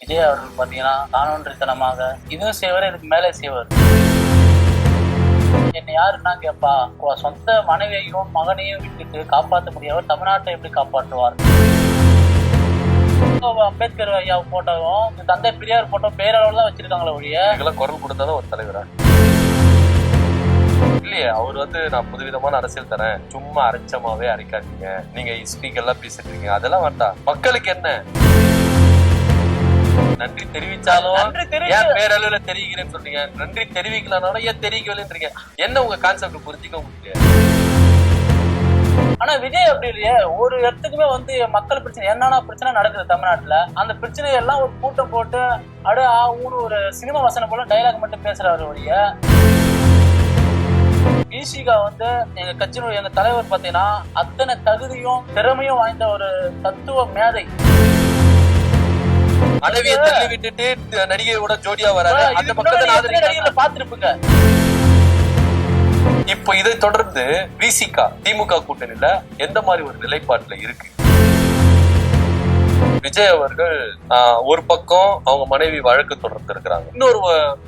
விஜய் அவர்கள் பாத்தீங்கன்னா தானொன்றித்தனமாக இதுவும் செய்வார், இதுக்கு மேலே செய்வார். என்னை யாருன்னா கேட்பா, சொந்த மனைவியையும் மகனையும் விட்டுட்டு காப்பாற்ற முடியாத தமிழ்நாட்டை எப்படி காப்பாற்றுவார்? அம்பேத்கர் ஐயா போட்டோவும் தந்தை பெரியார் போட்டோ பேரளவுல தான் வச்சிருக்காங்களே ஒழிய இதுக்கெல்லாம் குரல் கொடுத்தாதான் ஒரு தலைவரா இல்லையே. அவர் நான் புதுவிதமான அரசியல் தரேன், சும்மா அரைச்சமாவே அரைக்காதீங்க, நீங்க ஹிஸ்டரிக்கு எல்லாம் பேசிட்டு இருக்கீங்க, அதெல்லாம் வேண்டாம். மக்களுக்கு என்ன நன்றி தெரிவிச்சாலும் ஏன் பேரளவுல தெரிவிக்கிறேன்னு சொல்றீங்க? நன்றி தெரிவிக்கலனாலும் ஏன் தெரிவிக்கலன்றீங்க? என்ன உங்க கான்செப்ட் புரிஞ்சுக்க முடியல. ஆனா விஜய் அப்படி இல்லையே, ஒரு இடத்துக்குமே மக்கள் பிரச்சனை என்னன்னா பிரச்சனை நடக்குது தமிழ்நாட்டுல, அந்த பிரச்சனையை எல்லாம் ஒரு கூட்டம் போட்டு ஊன்னு ஒரு சினிமா வசனம் போல டைலாக் மட்டும் பேசுறாரு ஒழிய. விசிகா எங்க கட்சியினுடைய எங்க தலைவர் பாத்தீங்கன்னா அத்தனை தகுதியும் திறமையும் வாய்ந்த ஒரு தத்துவ மேதை. மனைவியை தள்ளி விட்டுட்டு நடிகையோட ஜோடியா வராரு. அந்த பக்கத்துல பாத்துருப்புங்க. இப்போ இதை தொடர்ந்து விசிகா திமுக கூட்டணியில எந்த மாதிரி ஒரு நிலைப்பாட்டுல இருக்கு? விஜய் அவர்கள் ஒரு பக்கம் அவங்க மனைவி வழக்கு தொடர்ந்து இருக்கிறாங்க, இன்னொரு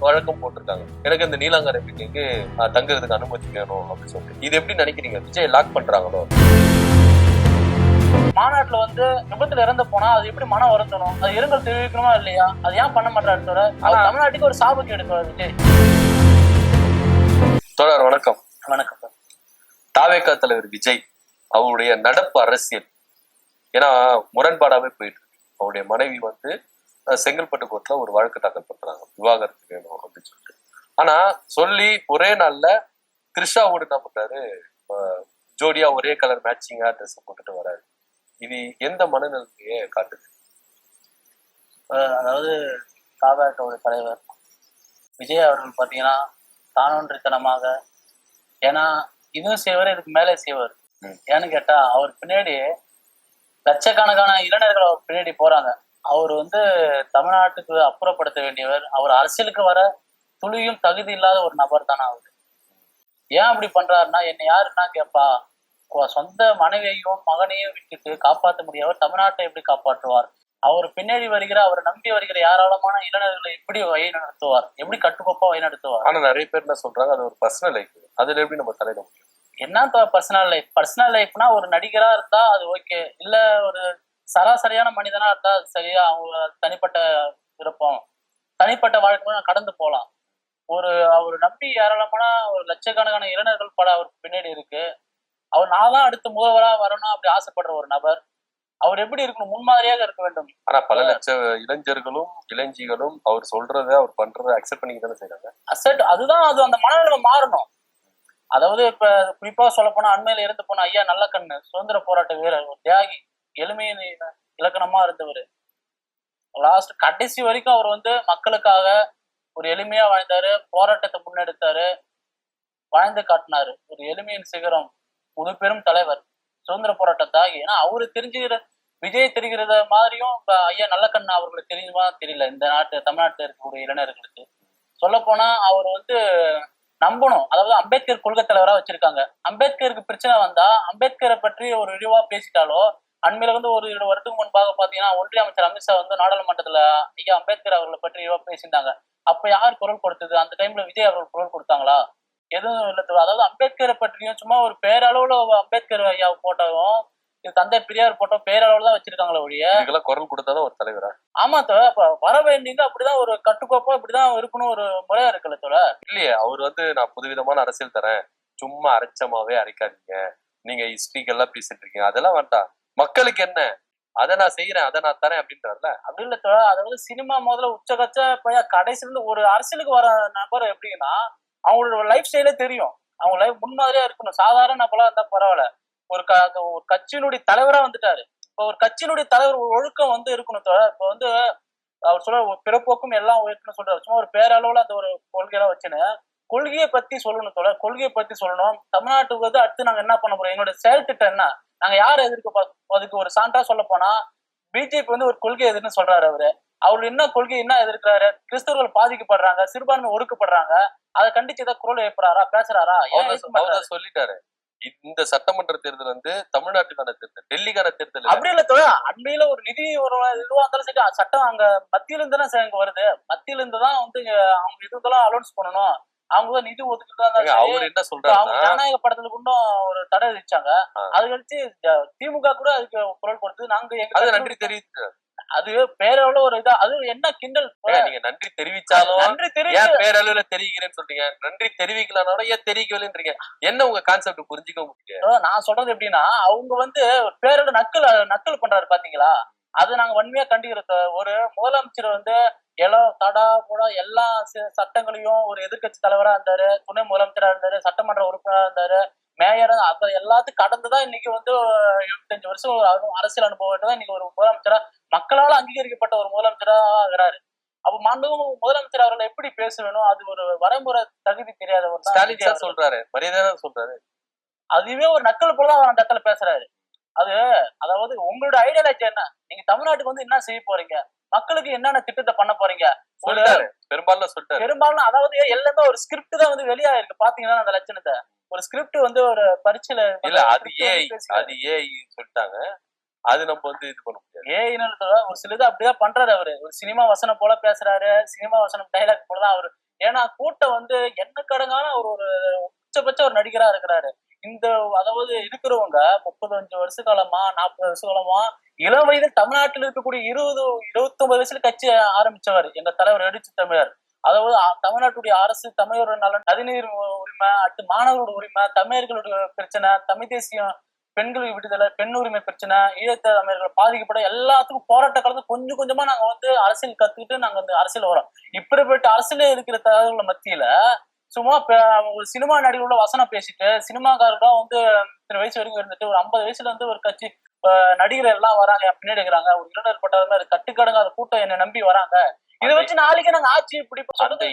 வழக்கம் போட்டிருக்காங்க, எனக்கு இந்த நீலாங்கரை மீட்டிங்கு தங்குறதுக்கு அனுமதி வேணும் அப்படின்னு சொல்லிட்டு. இது எப்படி நினைக்கிறீங்க? விஜய் லாக் பண்றாங்களோ? மாநாட்டுல விபத்துல இறந்து போனா அது எப்படி மனம் வருத்தணும்? அது இரங்கல் தெரிவிக்கணுமா இல்லையா? அது ஏன் பண்ண மாட்டாரு? தமிழ்நாட்டுக்கு ஒரு சாபக்கு எடுக்கிறார் விஜய். தொடர் வணக்கம். வணக்கம். தாவேகா தலைவர் விஜய் அவருடைய நடப்பு அரசியல் ஏன்னா முரண்பாடாவே போயிட்டு இருக்கு. அவருடைய மனைவி செங்கல்பட்டு கோர்ட்ல ஒரு வழக்கு தாக்கல் பண்றாங்க, விவாகரத்து வேணும் அப்படின்னு சொல்லிட்டு. ஆனா சொல்லி ஒரே நாள்ல த்ரிஷாவோடு என்ன பண்றாரு, ஜோடியா ஒரே கலர் மேட்சிங்கா ட்ரெஸ் போட்டுட்டு வராரு. இது எந்த மனநிலையே காட்டுது? அதாவது தாவேகாவோட தலைவர் விஜய் அவர்கள் பாத்தீங்கன்னா தானொன்றித்தனமாக, ஏன்னா இதுவும் செய்வார், இதுக்கு மேலே செய்வார். ஏன்னு கேட்டா அவர் பின்னாடி லட்சக்கணக்கான இளைஞர்கள் அவர் பின்னாடி போறாங்க. அவர் தமிழ்நாட்டுக்கு அப்புறப்படுத்த வேண்டியவர். அவர் அரசியலுக்கு வர துளியும் தகுதி இல்லாத ஒரு நபர் தானே அவரு. ஏன் அப்படி பண்றாருன்னா, என்னை யாருன்னா கேட்பா, சொந்த மனைவியையும் மகனையும் விட்டுட்டு காப்பாற்ற முடியாத தமிழ்நாட்டை எப்படி காப்பாற்றுவார்? அவர் பின்னாடி வருகிற, அவரை நம்பி வருகிற ஏராளமான இளைஞர்களை எப்படி வழி நடத்துவார்? எப்படி கட்டுக்கோப்பா வழி நடத்துவார்? ஆனா நிறைய பேர் என்ன சொல்றாங்க, அது ஒரு பர்சனல் லைஃப், அதுல எப்படி நம்ம தலையிட முடியும்? என்ன பர்சனல் லைஃப்? பர்சனல் லைஃப்னா ஒரு நடிகரா இருந்தா அது ஓகே, இல்ல ஒரு சராசரியான மனிதனா இருந்தா அது சரியா, அவங்க தனிப்பட்ட விருப்பம், தனிப்பட்ட வாழ்க்கை கடந்து போகலாம். அவர் நம்பி ஏராளமான ஒரு லட்சக்கணக்கான இளைஞர்கள் பல அவருக்கு பின்னாடி இருக்கு. அவர் நான் தான் அடுத்த முதல்வரா வரணும் அப்படி ஆசைப்படுற ஒரு நபர். அவர் எப்படி இருக்கணும்? முன்மாதிரியாக இருக்க வேண்டும். ஆனா பல லட்சம் இளைஞர்களும் இளைஞிகளும் அவர் சொல்றதை அவர் பண்றதை அக்செப்ட் பண்ணி தானே செய்யறாங்க. அதுதான் அந்த மனநிலை மாறணும். அதாவது இப்ப குறிப்பா சொல்ல போனா அண்மையில இருந்து போன ஐயா நல்லக்கண்ணு, சுதந்திர போராட்ட வீரர், ஒரு தியாகி, எளிமையின் இலக்கணமா இருந்தவர். லாஸ்ட் கடைசி வரைக்கும் அவர் மக்களுக்காக ஒரு எளிமையா வாழ்ந்தாரு, போராட்டத்தை முன்னெடுத்தாரு, வாழ்ந்து காட்டினாரு. ஒரு எளிமையின் சிகரம், முழு பெரும் தலைவர், சுதந்திர போராட்ட தியாகி. ஏன்னா அவரு தெரிஞ்சுக்கிற விஜய் தெரிகிறத மாதிரியும் இப்ப ஐயா நல்லக்கண்ணு அவர்களுக்கு தெரியுமா தெரியல. இந்த தமிழ்நாட்டுல இருக்கக்கூடிய இளைஞர்களுக்கு சொல்ல போனா அவர் நம்பணும். அதாவது அம்பேத்கர் கொள்கை தலைவரா வச்சிருக்காங்க. அம்பேத்கருக்கு பிரச்சனை வந்தா அம்பேத்கரை பற்றி ஒரு இழிவா பேசிட்டாலோ, அண்மையில ஒரு 2 வருடத்துக்கு முன்பாக பாத்தீங்கன்னா ஒன்றிய அமைச்சர் அமித்ஷா நாடாளுமன்றத்துல ஐயா அம்பேத்கர் அவர்களை பற்றி இழிவா பேசிட்டாங்க. அப்ப யார் குரல் கொடுத்தது? அந்த டைம்ல விஜய் அவர்கள் குரல் கொடுத்தாங்களா? எதுவும் இல்ல. அதாவது அம்பேத்கரை பற்றியும் சும்மா ஒரு பேரளவுல அம்பேத்கர் ஐயா போட்டோவும் தந்தை பெரியார் போட்டோ பேரளவுல தான் வச்சிருக்காங்களே ஒழிய குரல் கொடுத்தாதான் ஒரு தலைவரா? ஆமா தோழ, வர வேண்டியது அப்படிதான் ஒரு கட்டுக்கோப்பா இப்படிதான் இருக்கணும், ஒரு முறையா இருக்குல்ல தோழ. இல்லையே, அவர் நான் புதுவிதமான அரசியல் தரேன், சும்மா அரைச்சமாவே அரைக்காதீங்க, நீங்க ஹிஸ்டரிக்கு எல்லாம் பேசிட்டு இருக்கீங்க, அதெல்லாம் வேண்டாம். மக்களுக்கு என்ன, அதை நான் செய்யறேன், அதை நான் தரேன் அப்படின்றாருல. அப்படி இல்ல தோழ. அதாவது சினிமா முதல்ல உச்சகச்ச கடைசில இருந்து ஒரு அரசியலுக்கு வர நபர் எப்படின்னா அவங்களோட லைஃப் ஸ்டைலே தெரியும். அவங்க லைஃப் முன்மாதிரியா இருக்கணும். சாதாரண நபரா இருந்தா பரவாயில்ல, ஒரு கட்சியினுடைய தலைவரா வந்துட்டாரு. இப்போ ஒரு கட்சியினுடைய தலைவர் ஒழுக்கம் இருக்கணும் தோழ. இப்போ அவர் சொல்ற பிறப்போக்கும் எல்லாம் உயர்த்தணும் சொல்றாரு. சும்மா ஒரு பேரளவுல அந்த ஒரு கொள்கையெல்லாம் வச்சுன்னு கொள்கையை பத்தி சொல்லணும் தோழ. கொள்கையை பத்தி சொல்லணும். தமிழ்நாட்டுக்கு அடுத்து நாங்க என்ன பண்ண போறோம், எங்களோட செயல் திட்டம் என்ன, நாங்க யாரை எதிர்க்க, அதுக்கு ஒரு சான்றா சொல்ல போனா பிஜேபி ஒரு கொள்கை எதிர்ன்னு சொல்றாரு. அவரு என்ன கொள்கை என்ன எதிர்க்கிறாரு? கிறிஸ்தவர்கள் பாதிக்கப்படுறாங்க, சிறுபான்மை ஒடுக்கப்படுறாங்க, அதை கண்டிச்சு ஏதாவது குரல் எழுப்புறாரா, பேசுறாரா? சொல்லிட்டாரு. இந்த சட்டமன்ற தேர்தல் வந்து தமிழ்நாட்டுக்கான தேர்தல், டெல்லிக்கான தேர்தல் அப்படி இல்ல தோழா. அண்மையில ஒரு நிதி ஒரு இதுவா இருந்தாலும் சரி, சட்டம் அங்க மத்தியில இருந்து தானே இங்க வருது. மத்தியில இருந்து தான் வந்து அவங்க இதெல்லாம் அலௌன்ஸ் பண்ணணும். அவங்க தான் நிதி ஒதுக்கிட்டு இருந்தாலும் சரி. அவர் என்ன அவங்க சொல்றாருன்னா ஜனநாயக படத்துல கூட ஒரு தடை விதிச்சாங்க. அது கழிச்சு திமுக கூட அதுக்கு குரல் கொடுத்து நாங்க அது நன்றி தெரிவித்து அது பேரளவுல ஒரு இதா அது என்ன கிண்டல். நீங்க நன்றி தெரிவிச்சாலும் நன்றி ஏன் தெரிவிச்சு பேரளவுல தெரிவிக்கிறேன்னு சொல்றீங்க, நன்றி தெரிவிக்கலனாலும் ஏன் தெரிவிக்கலன்றீங்க, என்ன உங்க கான்செப்ட் புரிஞ்சுக்க முடியல. நான் சொல்றது எப்படின்னா, அவங்க வந்து பேரோட நக்கல் பண்றாரு பாத்தீங்களா, அது நாங்க வன்மையா கண்டிக்கிறோம். ஒரு முதலமைச்சர் வந்து தடா புடா எல்லா சட்டங்களையும் ஒரு எதிர்க்கட்சி தலைவரா இருந்தாரு, துணை முதலமைச்சரா இருந்தாரு, சட்டமன்ற உறுப்பினரா இருந்தாரு, மேயர், அப்ப எல்லாத்தையும் கடந்துதான் இன்னைக்கு வந்து 75 வருஷம் அரசியல் அனுபவம் தான் இன்னைக்கு ஒரு முதலமைச்சரா, மக்களால் அங்கீகரிக்கப்பட்ட ஒரு முதலமைச்சரா ஆகிறாரு. அப்ப மாண்புமிகு முதலமைச்சர் அவர்கள் எப்படி பேச வேணும், அது ஒரு வரைமுறை தகுதி தெரியாதவர் தான் ஸ்டாலின் சார் சொல்றாரு, மரியாதை சொல்றாரு. அதுவே ஒரு நக்கல் போலதான் அவர் அந்த இடத்துல பேசுறாரு. அதாவது உங்களோட ஐடியாலஜி என்ன, நீங்க தமிழ்நாட்டுக்கு வந்து என்ன செய்ய போறீங்க, மக்களுக்கு என்னென்ன திட்டத்தை பண்ண போறீங்க, பெரும்பாலும் அதாவது எல்லாமே ஒரு ஸ்கிரிப்ட் தான் வந்து வெளியாயிருக்கு. பாத்தீங்கன்னா அந்த லட்சணத்தை ஒரு ஸ்கிரிப்ட் வந்து ஒரு பரீட்சையில இல்ல அது ஏஐ சொல்லிட்டாங்க, அது நம்ம வந்து இது பண்ண முடியாது. ஏஐன்னு ஒரு சிலது அப்படிதான் பண்றாரு அவரு. ஒரு சினிமா வசனம் போல பேசுறாரு, சினிமா வசனம் டைலாக் போலதான் அவரு. ஏன்னா கூட்டம் வந்து என்ன கடங்கான அவர் ஒரு உச்சபட்ச ஒரு நடிகரா இருக்கிறாரு. இந்த அதாவது இருக்கிறவங்க 35 வருஷ காலமா 40 வருஷ காலமா இளம் வயதில் தமிழ்நாட்டில் இருக்கக்கூடிய 29 வயசுல கட்சி ஆரம்பிச்சவர் எங்க தலைவர் எழுச்சி தமிழர். அதாவது தமிழ்நாட்டுடைய அரசு தமிழரோட நலன், நதிநீர் உரிமை, அடுத்து மாணவரோட உரிமை, தமிழர்களுடைய பிரச்சனை, தமிழ் தேசியம், பெண்களுக்கு விடுதலை, பெண் உரிமை பிரச்சனை, ஈழத்த தமிழர்கள் பாதிக்கப்பட எல்லாத்துக்கும் போராட்ட காலத்துல கொஞ்சம் கொஞ்சமா நாங்க வந்து அரசியல் கத்துக்கிட்டு நாங்க வந்து அரசியல் வரோம். இப்படிப்பட்ட அரசியல இருக்கிற தகவல்கள் மத்தியில சும்மா ஒரு சினிமா நடிகரோட வசனம் பேசிட்டு சினிமாக்காரோட வந்து இத்தனை வயசு வரைக்கும் இருந்துட்டு ஒரு 50 வயசுல வந்து ஒரு கட்சி நடிகர் எல்லாம் வராங்க, பின்னாடி இருக்கிறாங்க, ஒரு இளைஞர் பட்டாத கட்டுக்கடங்காத கூட்டம் என்னை நம்பி வராங்க, இதை வச்சு நாளைக்கு நாங்க ஆட்சி இப்படி அந்த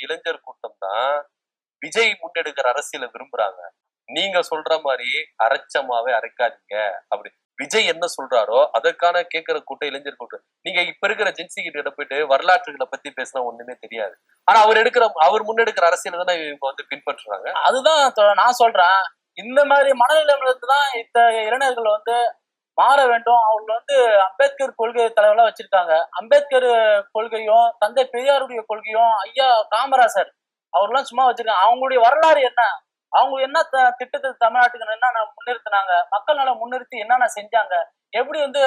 இளைஞர் கூட்டம் தான் விஜய் முன்னெடுக்கிற அரசியல விரும்புறாங்க. நீங்க சொல்ற மாதிரி அரைச்சமாவே அரைக்காதீங்க அப்படி. விஜய் என்ன சொல்றாரோ அதற்கான கேட்கிற கூட்டம் இளைஞர் கூட்டம். நீங்க இப்ப இருக்கிற ஜென்சி கிட்ட போயிட்டு வரலாற்றுகளை பத்தி பேசினா ஒண்ணுமே தெரியாது. ஆனா அவர் முன்னெடுக்கிற அரசியல் தானே இவங்க வந்து பின்பற்றுறாங்க. அதுதான் நான் சொல்றேன். இந்த மாதிரி மனநிலைதான் இந்த இளைஞர்கள் வந்து மாற வேண்டும். அவங்க வந்து அம்பேத்கர் கொள்கை தலைவர்களா வச்சிருக்காங்க. அம்பேத்கர் கொள்கையும் தந்தை பெரியாருடைய கொள்கையும் ஐயா காமராசர் அவர்லாம் சும்மா வச்சிருக்காங்க. அவங்களுடைய வரலாறு என்ன, அவங்க என்ன திட்டத்தை தமிழ்நாட்டுக்கு என்னென்ன முன்னிறுத்தினாங்க, மக்கள் நல முன்னிறுத்தி என்னென்ன செஞ்சாங்க, எப்படி வந்து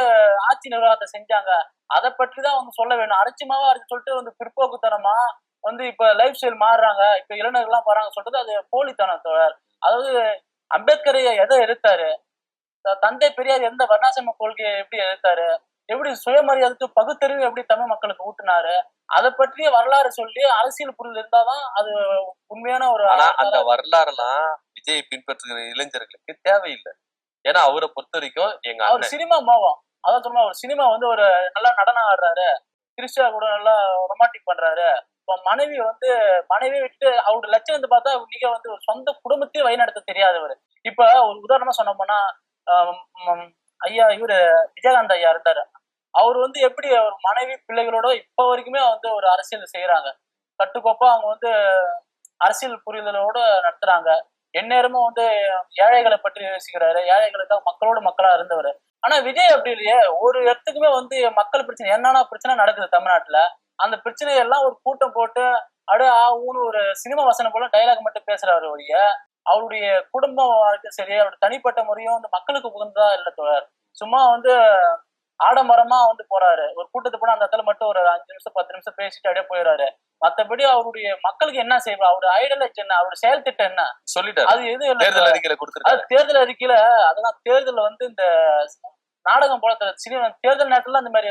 ஆட்சி நிர்வாகத்தை செஞ்சாங்க, அதை பற்றி தான் வந்து சொல்ல வேணும். அரைச்சிமாவா அரைச்சு சொல்லிட்டு வந்து பிற்போக்குத்தனமா வந்து இப்ப லைஃப் ஸ்டைல் மாறுறாங்க, இப்ப இளைஞர்கள்லாம் வராங்க சொல்றது அது போலித்தனம் தோழர். அதாவது அம்பேத்கர் எதை எதிர்த்தாரு, தந்தை பெரியார் எந்த வர்ணாசிரம கொள்கையை எப்படி எதிர்த்தாரு, எப்படி சுயமரியாதைக்கு பகுத்தறிவு எப்படி தமிழ் மக்களுக்கு ஊட்டினாரு, அதை பற்றிய வரலாறு சொல்லி அரசியல் புரிதல் இருந்தாதான் அது உண்மையான ஒரு. ஆனா அந்த வரலாறு எல்லாம் விஜய் பின்பற்றுகிற இளைஞர்களுக்கு தேவையில்லை. ஏன்னா அவரை பொறுத்த வரைக்கும் அவர் சினிமா மோகம். அதான் சொல்லுமா, ஒரு சினிமா வந்து ஒரு நல்லா நடனம் ஆடுறாரு, கிறிஸ்டியா கூட நல்லா ரொமான்டிக் பண்றாரு, இப்ப மனைவி விட்டு அவரோட லட்சணத்தை பார்த்தா நீங்க வந்து ஒரு சொந்த குடும்பத்தையும் வழிநடத்த தெரியாதவர். இப்ப ஒரு உதாரணமா சொன்னோம்னா ஐயா இவரு விஜயகாந்த் ஐயா இருந்தாரு. அவர் வந்து எப்படி அவர் மனைவி பிள்ளைகளோட இப்ப வரைக்குமே வந்து ஒரு அரசியல் செய்யறாங்க, கட்டுக்கோப்பா அவங்க வந்து அரசியல் புரிதலோட நடத்துறாங்க. எந்நேரமும் வந்து ஏழைகளை பற்றி யோசிக்கிறாரு, ஏழைகளுக்காக மக்களோட மக்களா இருந்தவர். ஆனா விஜய் அப்படி இல்லையே, ஒரு இடத்துக்குமே வந்து மக்கள் பிரச்சனை என்னன்னா பிரச்சனை நடக்குது தமிழ்நாட்டுல, அந்த பிரச்சனையெல்லாம் ஒரு கூட்டம் போட்டு ஆகுன்னு ஒரு சினிமா வசனம் போல டைலாக் மட்டும் பேசுறாரு ஒழிய அவருடைய குடும்ப வாழ்க்கை சரி, அவருடைய தனிப்பட்ட முறையும் வந்து மக்களுக்கு புகுந்ததா இல்ல தோழர். சும்மா வந்து ஆடம்பரமா வந்து போறாரு, ஒரு கூட்டத்தை போனா அந்த இடத்துல மட்டும் ஒரு 5 நிமிஷம் 10 நிமிஷம் பேசிட்டு அப்படியே போயிடுறாரு. மத்தபடி அவருடைய மக்களுக்கு என்ன செய்வார், அவருடைய ஐடியாலஜி என்ன, அவருடைய செயல் திட்டம் என்ன சொல்லிட்டாரு. அது எது தேர்தல் அறிக்கையில அதெல்லாம் தேர்தல் வந்து இந்த நாடகம் போல சினிமா தேர்தல் நேரத்துல அந்த மாதிரி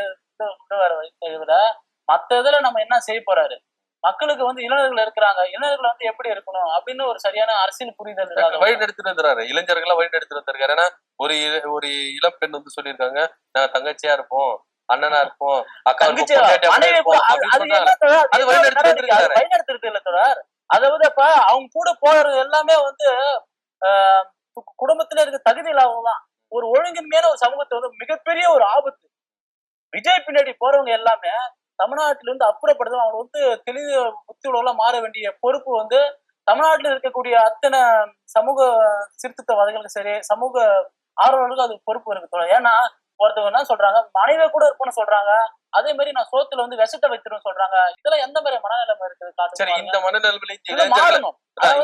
விட மத்த இதுல நம்ம என்ன செய்ய போறாரு, மக்களுக்கு வந்து இளைஞர்கள் இருக்கிறாங்க, இளைஞர்கள் வந்து எப்படி இருக்கணும் அப்படின்னு ஒரு சரியான அரசியல் புரிதல் வழி எடுத்துட்டு வந்துறாரு. இளைஞர்களா வழி எடுத்துட்டு வந்திருக்காரு. ஏன்னா ஒரு இளம் பெண் வந்து சொல்லியிருக்காங்க, நாங்க தங்கச்சியா இருப்போம், அண்ணனா இருப்போம், அக்கா வழிநடத்துறது இல்ல தொடர். அதாவது அப்ப அவங்க கூட போறது எல்லாமே வந்து குடும்பத்துல இருக்க தகுதி இல்லாதவங்கதான். ஒரு ஒழுங்கின்மையான ஒரு சமூகத்தை வந்து மிகப்பெரிய ஒரு ஆபத்து. விஜய் பின்னாடி போறவங்க எல்லாமே தமிழ்நாட்டில இருந்து அப்புறப்படுது. அவங்க வந்து தெளிவு புத்தி உலகெல்லாம் மாற வேண்டிய பொறுப்பு வந்து தமிழ்நாட்டுல இருக்கக்கூடிய அத்தனை சமூக சீர்திருத்தவாதிகளுக்கு சரி, சமூக ஆர்வலர்களுக்கு அது பொறுப்பு இருக்கு. ஏன்னா ஒருத்தவங்க என்ன சொல்றாங்க, மனைவியை கூட இருப்போம்னு சொல்றாங்க, அதே மாதிரி நான் சோத்துல வந்து விஷத்தை வைத்திரும் சொல்றாங்க. இதெல்லாம் எந்த மாதிரி மனநிலைமை இருக்குது? சரி, இந்த மனநிலைமை மாறணும்.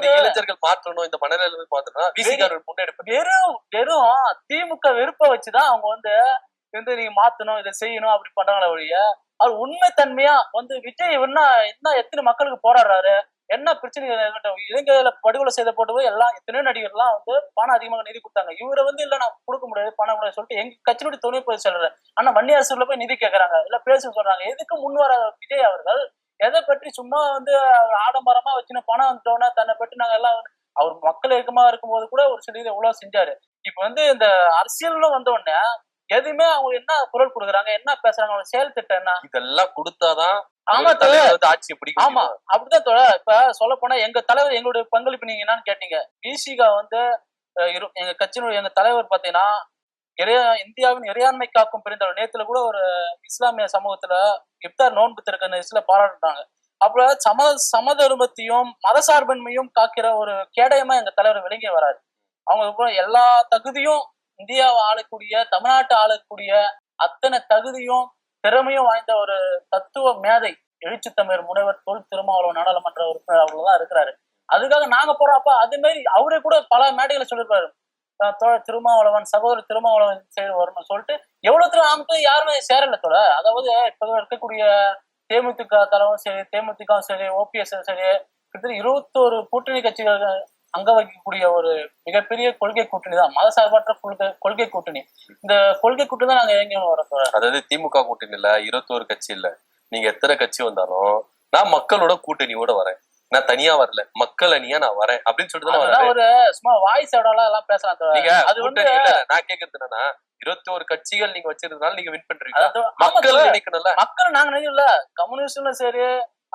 இளைஞர்கள் மாற்றணும், இந்த மனநிலைமை மாற்றணும். முன்னெடுப்பு வெறும் திமுக வெறுப்ப வச்சுதான் அவங்க வந்து நீங்க மாத்தணும், இதை செய்யணும் அப்படி பண்றாங்களே ஒழிய, அவர் உண்மைத்தன்மையா வந்து விஜய் என்ன எத்தனை மக்களுக்கு போராடுறாரு, என்ன பிரச்சனை, இலங்கையில படுகொலை செய்த போட்டு எல்லாம் எத்தனையோ நடிகர்லாம் வந்து பணம் அதிகமாக நிதி கொடுத்தாங்க. இவரை வந்து இல்ல நான் கொடுக்க முடியாது, பணம் முடியாது சொல்லிட்டு எங்க கட்சியினுடைய துணை பொதுச் செயலர் ஆனா வன்னியரசுல போய் நிதி கேட்கறாங்க, இல்ல பேச சொல்றாங்க. எதுக்கு முன் வர விஜய் அவர்கள்? எதை பற்றி சும்மா வந்து ஆடம்பரமா வச்சுன்னு பணம் வந்துட்டோன்னா தன்னை பற்றி நாங்க எல்லாம் அவர் மக்கள் இயக்கமா இருக்கும்போது கூட ஒரு சில இதை எவ்வளவு செஞ்சாரு. இப்ப வந்து இந்த அரசியல்னு வந்த உடனே எதுவுமே அவங்க என்ன குரல் கொடுக்குறாங்க, என்ன பேசுறாங்க, அவங்க செயல் திட்டம் என்ன, இதெல்லாம் கொடுத்தாதான் ஆட்சியை பிடிக்கும். ஆமா, அப்படிதான். இப்ப சொல்ல போனா எங்க தலைவர், எங்களுடைய பங்களிப்பு நீங்க என்னன்னு கேட்டீங்க. விசிகா வந்து எங்க கட்சியினுடைய எங்க தலைவர் பாத்தீங்கன்னா இந்தியாவின் இறையாண்மை காக்கும் பிரிந்தவர். நேத்துல கூட ஒரு இஸ்லாமிய சமூகத்துல இப்தார் நோன்பு திறக்க பாராட்டுறாங்க. அப்புறம் சமதர்மத்தையும் மதசார்பின்மையும் காக்கிற ஒரு கேடயமா எங்க தலைவர் விளங்கி வராரு. அவங்க எல்லா தகுதியும் இந்தியாவை ஆளக்கூடிய, தமிழ்நாட்டை ஆளக்கூடிய அத்தனை தகுதியும் திறமையும் வாய்ந்த ஒரு தத்துவ மேதை, எழுச்சி தமிழர் முனைவர் தொல் திருமாவளவன் நாடாளுமன்ற உறுப்பினர் அவ்வளவுதான் இருக்கிறாரு. அதுக்காக நாங்க போறப்ப அதே மாதிரி அவரே கூட பல மேடைகளை சொல்லியிருப்பாரு, திருமாவளவன் சகோதரர் திருமாவளவன் செயல் வரணும்னு சொல்லிட்டு. எவ்வளவு ஆமத்து யாருமே சேரல தோட. அதாவது இப்ப இருக்கக்கூடிய தேமுதிக தலைவரும் சரி, தேமுதிகவும் சரி, ஓபிஎஸ் சரி, கிட்டத்தட்ட 21 கூட்டணி கட்சிகள் அங்க வைக்கக்கூடிய ஒரு மிகப்பெரிய கொள்கை கூட்டணி தான், மதசார்பற்ற கொள்கை கூட்டணி. இந்த கொள்கை கூட்டணி தான் நாங்க எங்கேயும் வர. அதாவது திமுக கூட்டணி இல்ல, 21 கட்சி இல்ல, நீங்க எத்தனை கட்சி வந்தாலும் நான் மக்களோட கூட்டணியோட வரேன், நான் தனியா வரல, மக்கள் அணியா நான் வரேன் அப்படின்னு சொல்லிட்டு ஒரு சும்மா வாய்ஸ் எல்லாம் பேசலாம். நீங்க அது வந்து நான் கேக்குறது என்னன்னா, 21 கட்சிகள் நீங்க வச்சிருந்தனால நீங்க வின் பண்றீங்க, மக்கள் நினைக்கணும்ல. மக்கள் நாங்க நினைக்கல, கம்யூனிஸ்டும் சரி,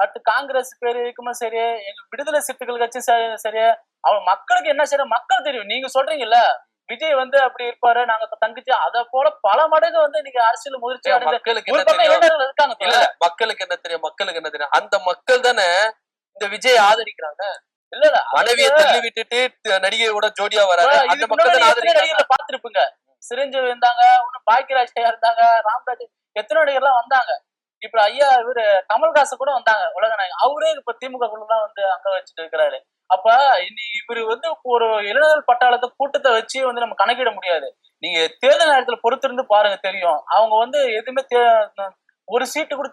அடுத்து காங்கிரஸ் பேரு இருக்குமா சரி, எங்க விடுதலை சிறுத்தைகள் கட்சி சரி, அவங்க மக்களுக்கு என்ன செய்யற மக்கள் தெரியும். நீங்க சொல்றீங்கல்ல விஜய் வந்து அப்படி இருப்பாரு, நாங்க தங்கிச்சு, அத போல பல மடங்கு வந்து நீங்க அரசியல் முதிர்ச்சி இருக்காங்க. இல்ல, மக்களுக்கு என்ன தெரியும், மக்களுக்கு என்ன தெரியும், அந்த மக்கள் தானே இந்த விஜய் ஆதரிக்கிறாங்க. இல்ல மனைவியை தள்ளி விட்டுட்டு நடிகையோட ஜோடியா வராரு, அந்த மக்கள் ஆதரிக்கிறாங்க. பாத்துருப்பீங்க, சிரஞ்சு இருந்தாங்க, பாக்கியராஜ் இருந்தாங்க, ராம்ராஜ், எத்தனை நடிகர்லாம் வந்தாங்க. இப்ப ஐயா இவரு கமல்ஹாசன் கூட வந்தாங்க, உலக நாயகன். அவரே இப்ப திமுக குழுதான் வந்து அங்க வச்சுட்டு இருக்கிறாரு. அப்ப இவரு வந்து ஒரு இளைஞர் பட்டாளத்தை கூட்டத்தை வச்சு வந்து நம்ம கணக்கிட முடியாது. நீங்க தேர்தல் நேரத்துல பொறுத்திருந்து பாருங்க தெரியும். அவங்க வந்து எதுவுமே ஒரு சீட்டு கூட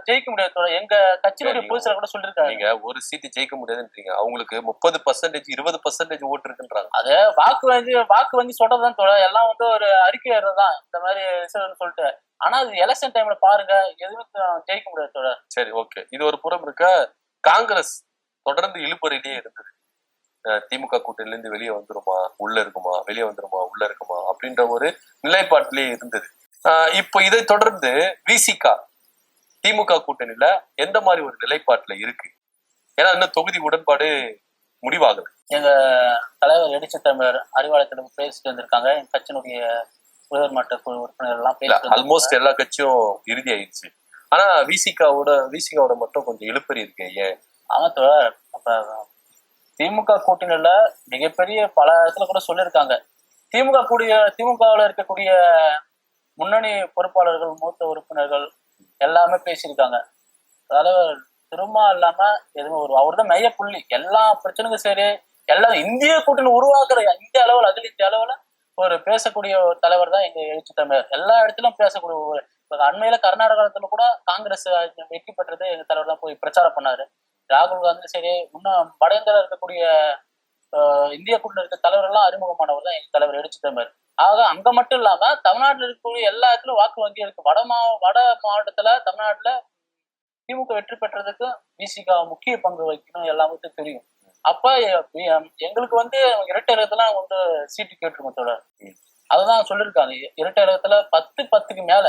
ஜெயிக்க முடியாது. எங்க கட்சியுடைய பொதுச்செயலர் கூட சொல்லிருக்காங்க, நீங்க ஒரு சீட்டு ஜெயிக்க முடியாதுன்றீங்க, அவங்களுக்கு 30%, 20% ஓட்டு இருக்குன்றாங்க. அது வாக்கு வங்கி சொல்றதுதான் எல்லாம் வந்து ஒரு அறிக்கை தான் இந்த மாதிரி சொல்லிட்டு. ஆனா அது எலெக்ஷன் டைம்ல பாருங்க எதுவுமே ஜெயிக்க முடியாது. சரி, ஓகே. இது ஒரு புறம் இருக்க, காங்கிரஸ் தொடர்ந்து இழுபறியிலேயே இருந்தது. திமுக கூட்டணில இருந்து வெளியே வந்துருமா, உள்ள இருக்குமா, வெளியே வந்துருமா, உள்ள இருக்குமா அப்படின்ற ஒரு நிலைப்பாட்டிலேயே இருந்தது. இப்போ இதை தொடர்ந்து விசிகா திமுக கூட்டணியில எந்த மாதிரி ஒரு நிலைப்பாட்டுல இருக்கு? ஏன்னா இன்னும் தொகுதி உடன்பாடு முடிவாகுது. எங்க தலைவர் எழுச்சி தமிழர் அறிவாலயத்திடம் பேசிட்டு வந்திருக்காங்க. எங்க கட்சியினுடைய உயர்மட்ட குழு உறுப்பினர் எல்லாம் ஆல்மோஸ்ட் எல்லா கட்சியும் இறுதி ஆயிடுச்சு. ஆனா விசிகாவோட மட்டும் கொஞ்சம் இழுப்பறி இருக்கு. ஏன்? ஆமா, அப்ப திமுக கூட்டணியில மிகப்பெரிய பல இடத்துல கூட சொல்லியிருக்காங்க. திமுகவில் இருக்கக்கூடிய முன்னணி பொறுப்பாளர்கள், மூத்த உறுப்பினர்கள் எல்லாமே பேசியிருக்காங்க. தலைவர் திரும்ப இல்லாம எதுவும் அவர் தான் மைய புள்ளி, எல்லா பிரச்சனைக்கும் சரி, எல்லாம் இந்திய கூட்டணி உருவாக்குற இந்திய அளவில், அகில இந்திய அளவுல ஒரு பேசக்கூடிய ஒரு தலைவர் தான் எங்க எழுச்சி தமிழர். எல்லா இடத்திலும் பேசக்கூடிய ஒரு அண்மையில கர்நாடகத்துல கூட காங்கிரஸ் வெற்றி பெற்றது எங்க தலைவர் தான் போய் பிரச்சாரம் பண்ணாரு. ராகுல் காந்தி சரி, இன்னும் வட இந்தியாவில் இருக்கக்கூடிய இந்திய கூட்டணி இருக்க தலைவர் எல்லாம் அறிமுகமானவர் தான் எங்க தலைவர் எழுச்சி தமிழர். ஆக அங்க மட்டும் இல்லாம தமிழ்நாட்டில் இருக்கக்கூடிய எல்லா இடத்துலயும் வாக்கு வங்கி இருக்கு. வட மாவட்டத்துல தமிழ்நாட்டுல திமுக வெற்றி பெற்றதுக்கு விசிகா முக்கிய பங்கு வைக்கணும், எல்லாமே தெரியும். அப்ப எங்களுக்கு வந்து இரட்டை இலக்கத்துல வந்து சீட்டு கேட்டிருக்கோம் தோழர். அதுதான் சொல்லிருக்காங்க, இரட்டை இலக்கத்துல 10க்கு மேல.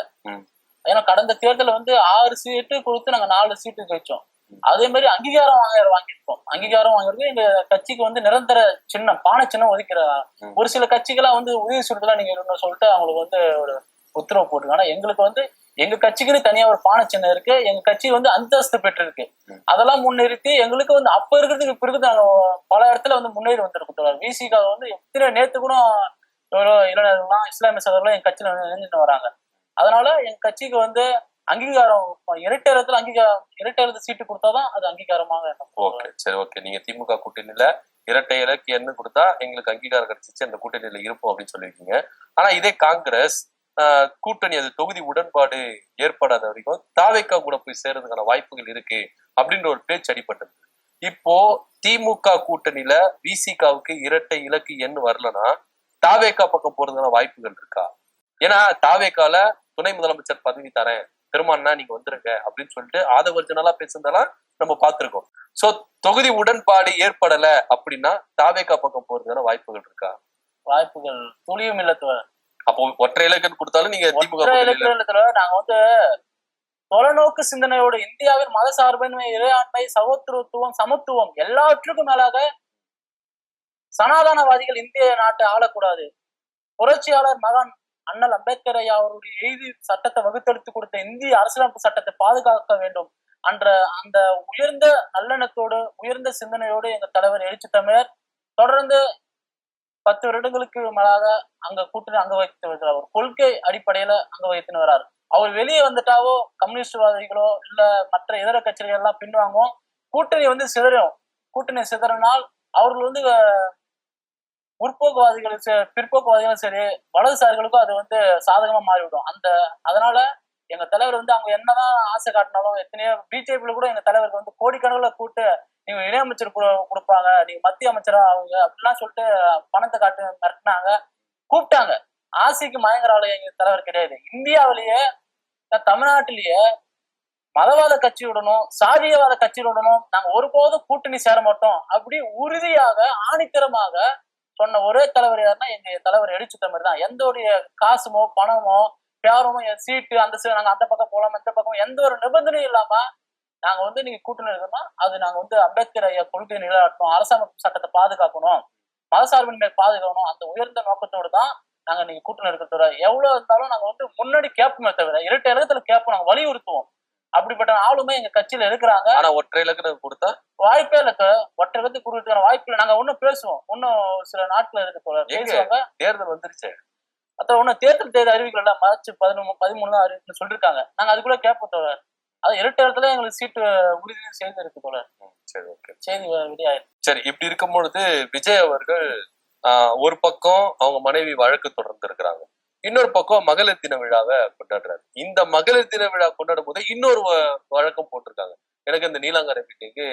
ஏன்னா கடந்த தேர்தல வந்து 6 சீட்டு கொடுத்து நாங்க 4 சீட்டு ஜெயிச்சோம். அதே மாதிரி அங்கீகாரம் வாங்கியிருக்கோம். அங்கீகாரம் வாங்குறது எங்க கட்சிக்கு வந்து நிரந்தர சின்னம், பானை சின்னம் ஒதுக்கிற ஒரு சில கட்சிகளா வந்து உதவி சுற்றுலா நீங்க சொல்லிட்டு அவங்களுக்கு வந்து ஒரு உத்தரவு போட்டுருக்காங்க. ஆனா எங்களுக்கு வந்து எங்க கட்சிக்குன்னு தனியா ஒரு பானை சின்னம் இருக்கு. எங்க கட்சி வந்து அந்தஸ்து பெற்றிருக்கு. அதெல்லாம் முன்னிறுத்தி எங்களுக்கு வந்து அப்ப இருக்கிறதுக்கு இப்ப இருக்குது நாங்க பல இடத்துல வந்து முன்னேறி வந்திருக்கோம் தோழர். விசிக வந்து எத்தனை நேத்து கூட எவ்வளோ இளைஞர்கள்லாம் இஸ்லாமிய சகோதரர்கள் எங்க கட்சியில இணைஞ்சிட்டு வராங்க. அதனால எங்க கட்சிக்கு வந்து அங்கீகாரம் இரட்டையரத்துல இரட்டையரத்து சீட்டு கொடுத்தாதான் அது அங்கீகாரமாக. ஓகே சரி ஓகே. நீங்க திமுக கூட்டணியில இரட்டை இலக்கு என்ன கொடுத்தா எங்களுக்கு அங்கீகாரம் கிடைச்சிச்சு, அந்த கூட்டணியில இருப்போம் அப்படின்னு சொல்லியிருக்கீங்க. ஆனா இதே காங்கிரஸ் கூட்டணி அது தொகுதி உடன்பாடு ஏற்படாத வரைக்கும் தாவேக்கா கூட போய் சேர்றதுக்கான வாய்ப்புகள் இருக்கு அப்படின்ற ஒரு பேச்சு அடிபட்டது. இப்போ திமுக கூட்டணியில விசிகாவுக்கு இரட்டை இலக்கு எண் வரலன்னா தாவேக்கா பக்கம் போறதுக்கான வாய்ப்புகள் இருக்கா? ஏன்னா தாவேக்கால துணை முதலமைச்சர் பதவி தரேன் திருமானா நீங்க வந்துருங்க அப்படின்னு சொல்லிட்டு ஆதவர்ஜனலா பேசுறதெல்லாம் நம்ம பார்த்திருக்கோம். சோ தொகுதி உடன்பாடு ஏற்படல அப்படின்னா தாவேக்கா பக்கம் போறதுக்கான வாய்ப்புகள் இருக்கா? வாய்ப்புகள் துளியும் இல்ல. அப்போ ஒற்றை இலக்குன்னு கொடுத்தாலும் நீங்க திமுக நாங்க வந்து தொலைநோக்கு சிந்தனையோடு இந்தியாவின் மத சார்பின்மை, இறையாண்மை, சகோதரத்துவம், சமத்துவம் எல்லாவற்றுக்கும் மேலாக சனாதனவாதிகள் இந்திய நாட்டை ஆளக்கூடாது. புரட்சியாளர் மகான் அண்ணல் அம்பேத்கர் ஐயா அவருடைய எழுதி சட்டத்தை வகுத்தெடுத்து கொடுத்த இந்திய அரசியலமைப்பு சட்டத்தை பாதுகாக்க வேண்டும் என்ற அந்த உயர்ந்த நல்லெண்ணத்தோடு உயர்ந்த சிந்தனையோடு எங்க தலைவர் எழுச்சி தமிழர் தொடர்ந்து 10 வருடங்களுக்கு மேலாக அங்க கூட்டணி அங்க வகித்து வருகிறார். ஒரு கொள்கை அடிப்படையில அங்க வகித்துன்னு வர்றாரு. அவர் வெளியே வந்துட்டாவோ கம்யூனிஸ்ட்வாதிகளோ இல்ல மற்ற இதர கட்சிகள் எல்லாம் பின்வாங்கும். கூட்டணி வந்து சிதறும். கூட்டணி சிதறினால் அவர்கள் வந்து முற்போக்குவாதிகளும் பிற்போக்குவாதிகளும் சரி வலதுசாரிகளுக்கும் அது வந்து சாதகமா மாறிவிடும். அதனால எங்க தலைவர் வந்து அவங்க என்னதான் ஆசை காட்டினாலும் எத்தனையோ பிஜேபியில கூட எங்க தலைவருக்கு வந்து கோடிக்கணக்கில் கூட்டு நீங்க இணையமைச்சர் கொடுப்பாங்க, நீங்க மத்திய அமைச்சரா அவங்க அப்படிலாம் சொல்லிட்டு பணத்தை காட்டு மிரட்டினாங்க, கூப்பிட்டாங்க. ஆசைக்கு மயங்குற ஆளு எங்க தலைவர் கிடையாது. இந்தியாவிலேயே தமிழ்நாட்டிலேயே மதவாத கட்சியுடனும் சாதியவாத கட்சியுடனும் நாங்க ஒருபோதும் கூட்டணி சேர மாட்டோம் அப்படி உறுதியாக ஆணித்தரமாக சொன்ன ஒரே தலைவர் யாருன்னா எங்க தலைவர் எழுச்சி தமிழர் தான். எந்த ஒரு காசுமோ பணமோ பேரமோ சீட்டு அந்த நாங்க அந்த பக்கம் போலாமா இந்த பக்கம் எந்த ஒரு நிபந்தனையும் இல்லாம நாங்க வந்து நீங்க கூட்டணி இருக்கோம்னா அது நாங்க வந்து அம்பேத்கர் ஐயா கொள்கை நிலைநாட்டணும், அரசமைப்பு சட்டத்தை பாதுகாக்கணும், மதசார்பின்மை பாதுகாக்கணும், அந்த உயர்ந்த நோக்கத்தோடு தான் நாங்க நீங்க கூட்டணி இருக்கிறத எவ்வளவு இருந்தாலும் நாங்க வந்து முன்னாடி கேட்போமே தவிர இரட்டை இலக்கத்துல கேட்போம், நாங்க வலியுறுத்துவோம். அப்படிப்பட்ட ஆளுமே எங்க கட்சியில இருக்கிறாங்க. ஆனா ஒற்றை இலக்கு கொடுத்தா வாய்ப்பே இல்ல. ஒற்றை இலக்கு கொடுக்கறதுக்கான வாய்ப்பு இல்லை. நாங்க ஒன்னும் பேசுவோம், இன்னும் சில நாட்கள் இருக்கு பேசுவாங்க. தேர்தல் வந்துருச்சு, அத்த ஒன்னும் தேர்தல் தேதி அறிவிக்கல. மார்ச் 13 அறிவிக்கணும்னு சொல்லிருக்காங்க. நாங்க அதுக்குள்ள கேட்போம் தோழர். அது இரட்டை இடத்துல எங்களுக்கு சீட்டு உறுதி செய்து இருக்கு தோழர். சரி ஓகே செய்தி வெளியாயிருக்கு. சரி, இப்படி இருக்கும் பொழுது விஜய் அவர்கள் ஒரு பக்கம் அவங்க மனைவி வழக்கு தொடர்ந்து இருக்கிறாங்க, இன்னொரு பக்கம் மகளிர் தின விழாவை கொண்டாடுறாரு. இந்த மகளிர் தின விழா கொண்டாடும் போது இன்னொரு வழக்கம் போட்டிருக்காங்க, எனக்கு இந்த நீலாங்கரை வீட்டுக்கு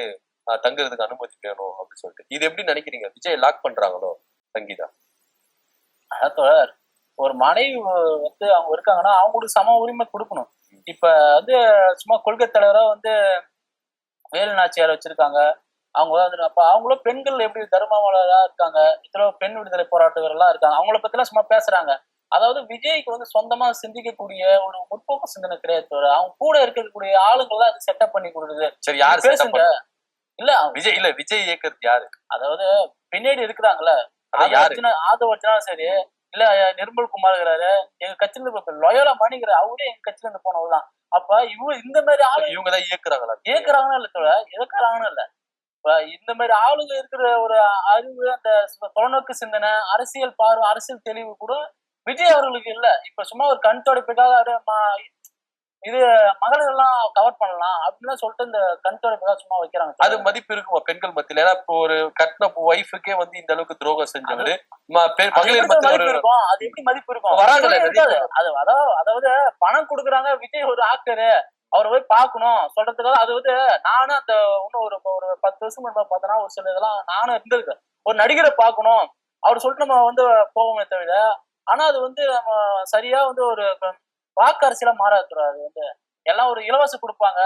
தங்குறதுக்கு அனுமதி வேணும் அப்படின்னு சொல்லிட்டு. இது எப்படி நினைக்கிறீங்க? விஜய் லாக் பண்றாங்களோ சங்கீதா? அதான் ஒரு மனைவி வந்து அவங்க இருக்காங்கன்னா அவங்களுக்கு சம உரிமை கொடுக்கணும். இப்ப வந்து சும்மா கொள்கை தலைவரா வந்து வேலு நாச்சியார் வச்சிருக்காங்க. அவங்க வந்து அப்ப அவங்களும் பெண்கள் எப்படி தர்மவாளரா இருக்காங்க, இத்தனை பெண் விடுதலை போராட்டங்கள் எல்லாம் இருக்காங்க, அவங்கள பத்தி எல்லாம் சும்மா பேசுறாங்க. அதாவது விஜய்க்கு வந்து சொந்தமா சிந்திக்கக்கூடிய ஒரு முற்போக்கு சிந்தனை கிடையாது. அவங்க கூட இருக்கக்கூடிய ஆளுங்களை தான் அது செட்டப் பண்ணி கொடுக்குது. சரி, யாரு பேசுங்க இல்ல விஜய் இல்ல விஜய் இயக்கிறது யாரு? அதாவது பின்னாடி இருக்கிறாங்கல்ல ஆதவர்ஜனாலும் சரி இல்ல நிர்மல் குமார் இருக்கிறாரு எங்க கட்சியில இருந்து லொயோலா மணிங்கிற அவரே எங்க கட்சியில இருந்து போனவர்தான். அப்ப இந்த மாதிரி ஆளு இவங்கதான் இயக்குறாங்களா? இயக்குறாங்கன்னு இல்ல இயக்குறாங்கன்னு இல்ல. இந்த மாதிரி ஆளுங்க இருக்கிற ஒரு அறிவு, அந்த தொலைநோக்கு சிந்தனை, அரசியல் பார்வை, அரசியல் தெளிவு கூட விஜய் அவர்களுக்கு இல்ல. இப்ப சும்மா ஒரு கண் துடைப்புக்காக இது மகளிர் எல்லாம் கவர் பண்ணலாம் அப்படின்னு சொல்லிட்டு இந்த கண் துடைப்புக்காக சும்மா வைக்கிறாங்க. அது மதிப்பு இருக்குமா பெண்கள் மத்தியில? ஏன்னா இப்போ ஒரு கட்டின ஒய்ஃபுக்கே வந்து இந்த அளவுக்கு துரோகம் செஞ்சவரு மகளிர் மத்தியில இருக்கும். அது எப்படி மதிப்பு இருக்கும்? அதாவது பணம் கொடுக்குறாங்க, விஜய் ஒரு ஆக்டரு, அவரை போய் பார்க்கணும் சொல்றதுக்காக. அது வந்து நானும் அந்த இன்னும் ஒரு 10 வருஷம் முன்னாடி பார்த்தோன்னா ஒரு சில இதெல்லாம் நானும் இருந்திருக்கேன். ஒரு நடிகரை பார்க்கணும் அவர் சொல்லிட்டு நம்ம வந்து போவோமே தவிர, ஆனா அது வந்து நம்ம சரியா வந்து ஒரு வாக்கு அரசியலா மாறாது. அது வந்து எல்லாம் ஒரு இலவசம் கொடுப்பாங்க.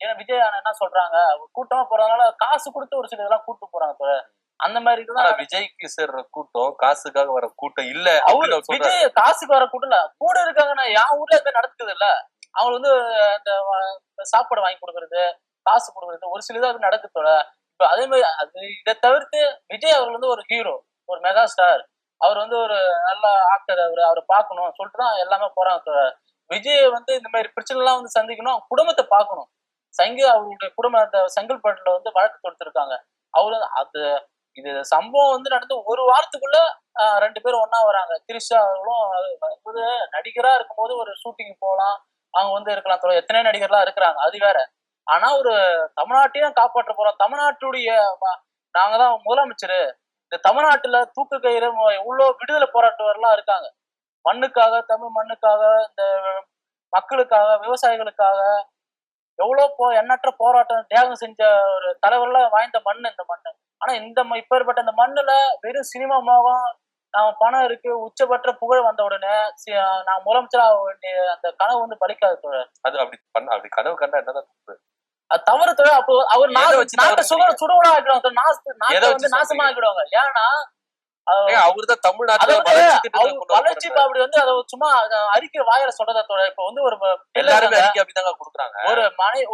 ஏன்னா விஜய் என்ன சொல்றாங்க, கூட்டமா போறதுனால காசு கொடுத்து ஒரு சில இதெல்லாம் கூட்டு போறாங்க. அந்த மாதிரி இதுதான் விஜய்க்கு சேர்ற கூட்டம், காசுக்காக வர கூட்டம் இல்ல. அவரு விஜய் காசுக்கு வர கூட்டம் இல்ல, கூட இருக்காங்கன்னா என் ஊர்ல இருந்து நடக்குது இல்ல, அவங்க வந்து அந்த சாப்பாடு வாங்கி கொடுக்கறது, காசு கொடுக்கறது, ஒரு சில இது நடக்குது. இப்ப அதே மாதிரி அது இதை தவிர்த்து விஜய் அவர்கள் வந்து ஒரு ஹீரோ, ஒரு மெகா ஸ்டார், அவர் வந்து ஒரு நல்ல ஆக்டர், அவரை பார்க்கணும் சொல்லிட்டுதான் எல்லாமே போறாங்க. விஜய் வந்து இந்த மாதிரி பிரச்சனை எல்லாம் வந்து சந்திக்கணும், அவங்க குடும்பத்தை பார்க்கணும். அவருடைய குடும்பம் அந்த செங்கல்பட்டுல வந்து வழக்கு தொடுத்திருக்காங்க. அவரு அது இது சம்பவம் வந்து நடந்து ஒரு வாரத்துக்குள்ள 2 பேரும் ஒண்ணா வராங்க. திரிஷா அவர்களும் அதாவது நடிகரா இருக்கும்போது ஒரு ஷூட்டிங் போகலாம், அவங்க வந்து இருக்கலாம். எத்தனை நடிகர்லாம் இருக்கிறாங்க, அது வேற. ஆனா ஒரு தமிழ்நாட்டையும் காப்பாற்ற போறோம். தமிழ்நாட்டுடைய நாங்க தான் முதலமைச்சரு. இந்த தமிழ்நாட்டுல தூக்கு கயிறு எவ்வளவு விடுதலை போராட்டவர்லாம் இருக்காங்க. மண்ணுக்காக, தமிழ் மண்ணுக்காக, இந்த மக்களுக்காக, விவசாயிகளுக்காக எவ்வளவு எண்ணற்ற போராட்டம் தியாகம் செஞ்ச ஒரு தலைவர்லாம் வாய்ந்த மண் இந்த மண்ணு. ஆனா இந்த இப்பேற்பட்ட இந்த மண்ணுல வெறும் சினிமா மோகம், நாம பணம் இருக்கு, உச்சபட்ச புகழ் வந்த உடனே நான் முதலமைச்சர் ஆக வேண்டிய அந்த கனவு வந்து பலிக்காது தோழர். அது அப்படி கனவு கண்டா என்னதான் தப்பு? அது தவறு தோழர். அப்போ அவர் நாட்டை சுடுவடா ஆக்கிடுவாங்க, நாட்டை வந்து நாசமா ஆக்கிடுவாங்க. ஏன்னா அவர்தான் தமிழ்நாட்டுல வளர்ச்சி அப்படி வந்து அதை சும்மா அறிக்கை வாயில சொல்றதா தோழர். இப்ப வந்து ஒரு எல்லாருமே அறிக்கை அப்படிதாங்க கொடுக்குறாங்க.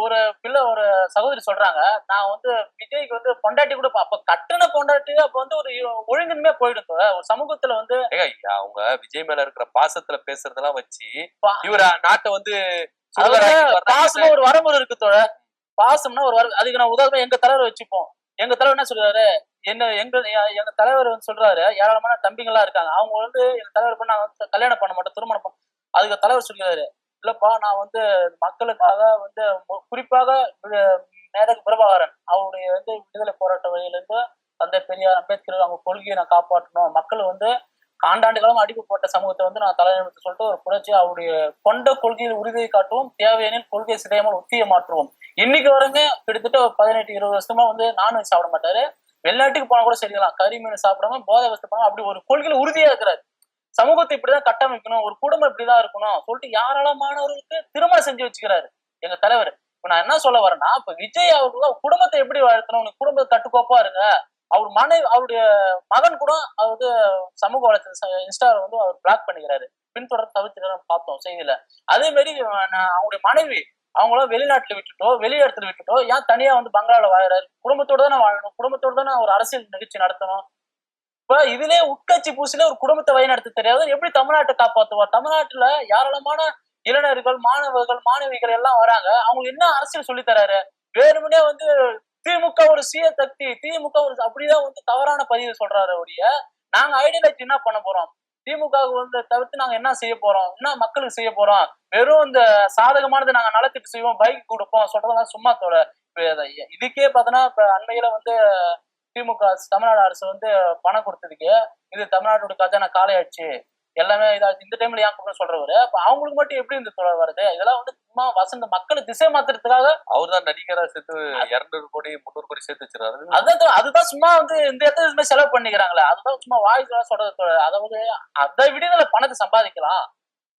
ஒரு பிள்ளை ஒரு சகோதரி சொல்றாங்க, நான் வந்து விஜய்க்கு வந்து பொண்டாட்டி கூட அப்ப கட்டண பொண்டாட்டி அப்ப வந்து ஒரு ஒழுங்கின்மையா போயிடும் தோழர். ஒரு சமூகத்துல வந்து அவங்க விஜய் மேல இருக்கிற பாசத்துல பேசுறதெல்லாம் வச்சு இவர நாட்டை வந்து பாசம் ஒரு வரமுறை இருக்கு தோழர். பாசம்னா ஒரு அதுக்கு நான் உதாரணம் எங்க தலைவர் வச்சுப்போம். எங்க தலைவர் என்ன சொல்றாரு, எங்க தலைவர் வந்து சொல்றாரு, ஏராளமான தம்பிங்களா இருக்காங்க, அவங்க வந்து எங்க தலைவர் பண்ண கல்யாணம் பண்ண மாட்டோம், திருமணம் பண்ண. அதுக்கு தலைவர் சொல்றாரு, இல்லப்பா நான் வந்து மக்களுக்காக வந்து குறிப்பாக மேதகு பிரபாகரன் அவருடைய வந்து விடுதலை போராட்ட வழியிலிருந்து தந்தை பெரியார் அம்பேத்கர் அவங்க கொள்கையை நான் காப்பாற்றணும், மக்கள் வந்து ஆண்டாண்டு காலம் அடிக்கப்பட்ட சமூகத்தை வந்து நான் தலைநிமித்து சொல்லிட்டு ஒரு புரட்சி அவருடைய கொண்ட கொள்கையில் உறுதியை காட்டுவோம், தேவையெனில் கொள்கை சிதையாமல் உத்தியை மாற்றுவோம். இன்னைக்கு வரைங்க கிட்டத்தட்ட 18-20 வருஷமா வந்து நான்வெஜ் சாப்பிட மாட்டாரு. வெளிநாட்டுக்கு போனா கூட சரிங்களா, கறி மீன் சாப்பிடாம போதை வசதி அப்படி ஒரு கொள்கையில உறுதியா இருக்கிறாரு. சமூகத்தை இப்படிதான் கட்டமைக்கணும், ஒரு குடும்பம் இப்படிதான் இருக்கணும் சொல்லிட்டு ஏராளமானவர்களுக்கு திருமணம் செஞ்சு வச்சுக்கிறாரு எங்க தலைவர். இப்ப நான் என்ன சொல்ல வரேன்னா, இப்ப விஜய் அவர்கள் குடும்பத்தை எப்படி வாழ்த்தணும், குடும்பத்தை கட்டுக்கோப்பா இருங்க. அவர் அவருடைய மகன் கூட அதாவது சமூக வலைத்தள இன்ஸ்டால வந்து அவர் பிளாக் பண்ணிக்கிறாரு, பின்தொடர்ந்து தவிர்த்துக்கிறாரு பார்த்தோம் செய்தியில. அதே மாதிரி அவங்களுடைய மனைவி அவங்களும் வெளிநாட்டுல விட்டுட்டோ வெளியிடத்துல விட்டுட்டோ ஏன் தனியா வந்து பங்களால வாழறாரு? குடும்பத்தோட தானே வாழணும், குடும்பத்தோட தானே ஒரு அரசியல் நிகழ்ச்சி நடத்தணும். இப்ப இதுலயே உட்கட்சி பூசில ஒரு குடும்பத்தை வழிநடத்த தெரியாது, எப்படி தமிழ்நாட்டை காப்பாத்துவார்? தமிழ்நாட்டுல ஏராளமான இளைஞர்கள், மாணவர்கள், மாணவிகள் எல்லாம் வராங்க, அவங்க என்ன அரசியல் சொல்லி தராரு? வேறுமனே வந்து திமுக ஒரு சுய சக்தி, திமுக ஒரு அப்படிதான் வந்து தவறான பதிவு சொல்றாரு ஒழிய, நாங்க ஐடியாலஜி என்ன பண்ண போறோம்? திமுக வந்து தவிர்த்து நாங்க என்ன செய்ய போறோம், என்ன மக்களுக்கு செய்ய போறோம்? வெறும் இந்த சாதகமானது நாங்க நலத்திட்டு செய்வோம், பைக் கொடுப்போம் சொல்றதெல்லாம் சும்மா தோட. இதுக்கே பாத்தோன்னா இப்ப அண்மையில வந்து திமுக தமிழ்நாடு அரசு வந்து பணம் கொடுத்ததுக்கு இது தமிழ்நாட்டோட கஜானா காலையாச்சு எல்லாமே இதாச்சு, இந்த டைம்ல ஏன் கூப்பிட்டு சொல்றவரு, அப்ப அவங்களுக்கு மட்டும் எப்படி இந்த தொடர் வருது? இதெல்லாம் வந்து சும்மா வசந்த மக்களை திசை மாத்துறதுக்காக அவர் தான் நடிகரா சேர்த்து 200 கோடி 300 கோடி சேர்த்து வச்சிருக்காரு. அதுதான் சும்மா வந்து இந்த இடத்துல செலவு பண்ணிக்கிறாங்களே, அதுதான் சும்மா வாய்ஸ் சொல்றது. அதாவது அதை விடுதலை பணத்தை சம்பாதிக்கலாம்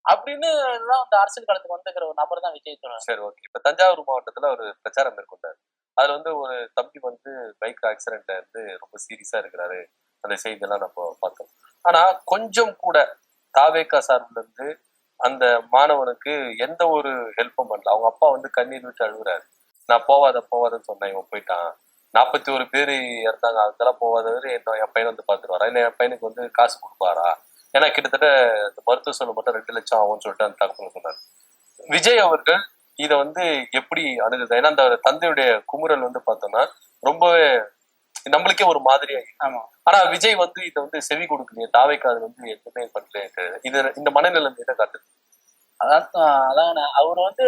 அப்படின்னு அந்த அரசியல் களத்துக்கு வந்துக்கிற ஒரு நபர் தான் விஜய் தோழர். சரி, ஓகே. இப்ப தஞ்சாவூர் மாவட்டத்துல ஒரு பிரச்சாரம் மேற்கொண்டாரு. அதுல வந்து ஒரு தம்பி வந்து பைக் ஆக்சிடென்ட்ல இருந்து ரொம்ப சீரியஸா இருக்கிறாரு, அந்த செய்தியெல்லாம் நம்ம பார்த்தோம். ஆனா கொஞ்சம் கூட தாவேக்கா சார்பில் இருந்து அந்த மாணவனுக்கு எந்த ஒரு ஹெல்ப்பும் பண்ணல. அவங்க அப்பா வந்து கண்ணீர் விட்டு அழுகுறாரு, நான் போவாதன்னு சொன்னேன், இவன் போயிட்டான், 41 பேர் இறந்தாங்க, அதெல்லாம் போவாதவரு என் பையனை வந்து பாத்துருவாரா, இல்ல என் பையனுக்கு வந்து காசு கொடுப்பாரா? ஏன்னா கிட்டத்தட்ட மருத்துவ செலவு மட்டும் 2 லட்சம் ஆகும்னு சொல்லிட்டு அந்த தகவல் சொன்னார். விஜய் அவர்கள் இதை வந்து எப்படி அணுகுது? ஏன்னா அந்த தந்தையுடைய குமுறல் வந்து பார்த்தோம்னா ரொம்பவே நம்மளுக்கே ஒரு மாதிரியா. ஆனா விஜய் வந்து இதை வந்து செவி கொடுக்கலையே, தாவைக்கு அது வந்து எதுவுமே பண்ணல. இது இந்த மனநிலை என்ன காட்டுது? அதான் அவர் வந்து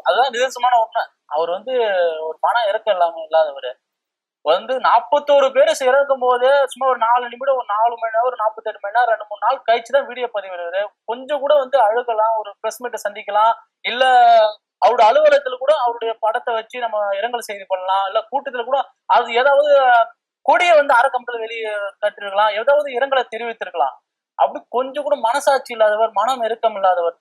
அதுதான் நிதர்சனமான உண்மை. அவர் வந்து ஒரு பணம் இறக்க இல்லாதவர் வந்து 41 பேரு இறக்கும் போது சும்மா ஒரு 4 நிமிடம், ஒரு 4 மணி நேரம், ஒரு 48 மணி நேரம், 2-3 நாள் கழிச்சுதான் வீடியோ பதிவிடுவாரு. கொஞ்சம் கூட வந்து அழுகலாம், ஒரு பிரஸ் மீட்டை சந்திக்கலாம், இல்ல அவருடைய அலுவலகத்துல கூட அவருடைய படத்தை வச்சு நம்ம இரங்கல் செய்தி பண்ணலாம், இல்ல கூட்டத்துல கூட அது ஏதாவது கொடியை வந்து அறக்கம்பத்துல வெளியே கட்டிருக்கலாம், ஏதாவது இரங்கலை தெரிவித்திருக்கலாம். அப்படி கொஞ்சம் கூட மனசாட்சி இல்லாதவர், மனம் இறுக்கம் இல்லாதவர்.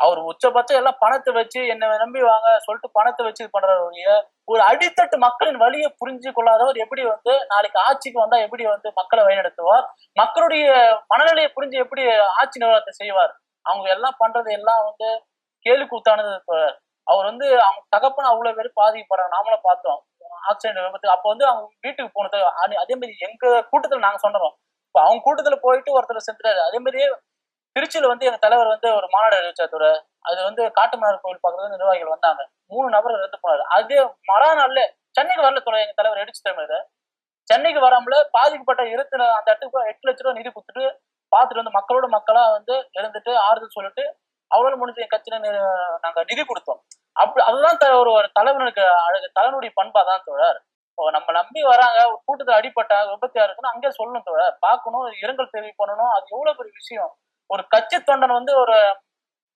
அவர் உச்சபட்சம் எல்லாம் பணத்தை வச்சு என்ன நம்பி வாங்க சொல்லிட்டு பணத்தை வச்சு இது பண்றவங்க, ஒரு அடித்தட்டு மக்களின் வழியை புரிஞ்சு கொள்ளாதவர் எப்படி வந்து நாளைக்கு ஆட்சிக்கு வந்தா எப்படி வந்து மக்களை வழிநடத்துவார்? மக்களுடைய மனநிலையை புரிஞ்சு எப்படி ஆட்சி நிர்வாகத்தை செய்வார்? அவங்க எல்லாம் பண்றது எல்லாம் வந்து கேலி கூத்தானது. அவர் வந்து அவங்க தகப்பன அவ்வளவு பேர் பாதிக்கப்படுறாங்க, நாமளும் பார்த்தோம் ஆக்சிடென்ட் விபத்து. அப்ப வந்து அவங்க வீட்டுக்கு போனது அதே மாதிரி எங்க கூட்டத்துல நாங்க சொன்னோம். இப்ப அவங்க கூட்டத்துல போயிட்டு ஒருத்தர் செத்துறாரு. அதே மாதிரியே திருச்சியில வந்து எங்க தலைவர் வந்து ஒரு மாநாடு அறிவிச்சாரு. அது வந்து காட்டுமன்னார் கோவில் பக்கத்துல நிர்வாகிகள் வந்தாங்க. 3 நபர் இறந்து போனாரு. அது மறுநாள்ல சென்னைக்கு வரல தோழர். எங்க தலைவர் எடிச்சு தலைவர் சென்னைக்கு வராமல பாதிக்கப்பட்ட இடத்துல அந்த இடத்துக்கு 8 லட்சம் ரூபாய் நிதி கொடுத்துட்டு பார்த்துட்டு வந்து மக்களோட மக்களா வந்து இருந்துட்டு ஆறுதல் சொல்லிட்டு அவ்வளவு முடிஞ்ச என் கட்சியில நாங்க நிதி கொடுத்தோம். அப்படி அதுதான் ஒரு தலைவனுக்கு அழகு, தலைவனுடைய பண்பா தான் தோழர். இப்போ நம்ம நம்பி வராங்க, ஒரு கூட்டத்தை அடிப்பட்டாங்க, விபத்தியா இருக்குன்னு அங்கே சொல்லணும் தோழர், பார்க்கணும், இரங்கல் தெரிவிக்கணும். அது எவ்வளவு பெரிய விஷயம். ஒரு கட்சி தொண்டன் வந்து ஒரு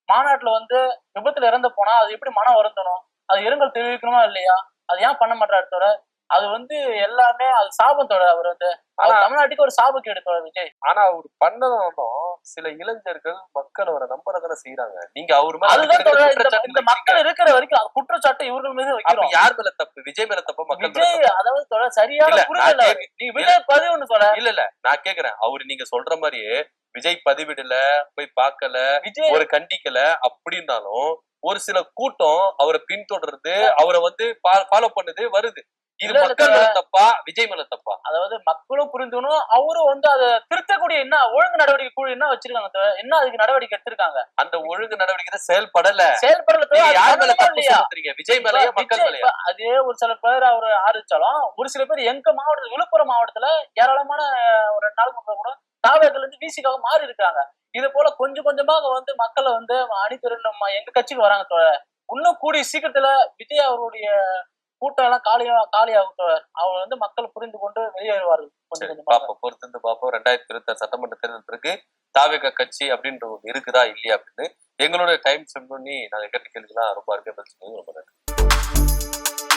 மாநாட்டுல வந்து விபத்துல இறந்து போனா அது எப்படி மனம் வருந்தணும், அது இரங்கல் தெரிவிக்கணுமா இல்லையா? அது ஏன் பண்ண மாட்டாரு தோழர்? அது வந்து எல்லாமே அது சாபம் தோழர். அவர் வந்து தமிழ்நாட்டுக்கு ஒரு சாபக்கேடு தோழர் விஜய். ஆனா அவர் பண்ணதும் சில இளைஞர்கள் மக்கள் அவரை நம்புறதான செய்யறாங்க. நீங்க அவர் மேல அதுதான் தோழர், இந்த மக்கள் இருக்கிற வரைக்கும் அது குற்றச்சாட்டு இவர்கள் மீது வைக்கிறோம். யார் மேல தப்பு? விஜய் மேல தப்பு, மக்கள் விஜய்? அதாவது தோழர் சரியான புரியல. நீ விஜய் பதிவுன்னு சொல்ல இல்ல நான் கேக்குறேன், அவரு நீங்க சொல்ற மாதிரியே விஜய் பதிவிடல, போய் பார்க்கல, விஜய் ஒரு கண்டிக்கல அப்படின்னாலும் ஒரு சில கூட்டம் அவரை பின்தொடர்றது, அவரை வந்து ஃபாலோ பண்ணுது வருது. இது மக்கள் மேல தப்பா, விஜய் மேல தப்பா? அதாவது மக்களும் புரிந்துக்கணும், அவரும் வந்து அதை திருத்தக்கூடிய என்ன ஒழுங்கு நடவடிக்கை குழு என்ன வச்சிருக்காங்க, என்ன அதுக்கு நடவடிக்கை எடுத்திருக்காங்க? அந்த ஒழுங்கு நடவடிக்கை செயல்படல. யார் மேல தப்பு? விஜய் மேலயா மக்கள் மேலயா? அதே ஒரு சில பேர் அவர் ஆரம்பிச்சாலும் ஒரு சில பேர் எங்க மாவட்டத்துல, விழுப்புரம் மாவட்டத்துல ஏராளமான ஒரு 2 நாளுக்கு முன்னாடி கூட தாவேகள் இருந்து விசிக்காக மாறி இருக்காங்க. இது போல கொஞ்சம் கொஞ்சமாக வந்து மக்களை வந்து அணிதிரளும் எங்க கட்சிக்கு வராங்க தோழர். இன்னும் கூடிய சீக்கிரத்துல விஜய் அவருடைய கூட்டம் எல்லாம் காலியாகும் தோழர். அவர் வந்து மக்கள் புரிந்து கொண்டு வெளியேறுவார்கள். கொஞ்சம் கொஞ்சமாக பொறுத்திருந்து பார்ப்போம். 2026 சட்டமன்ற தேர்தல் பிறகு தாவேக கட்சி அப்படின்ற ஒன்று இருக்குதா இல்லையா அப்படின்னு எங்களோட டைம் ஸ்பெண்ட் பண்ணி நாங்க கேட்ட கேள்விலாம் ரொம்ப அருமையா பதில் சொன்னீங்க. ரொம்ப நன்றி.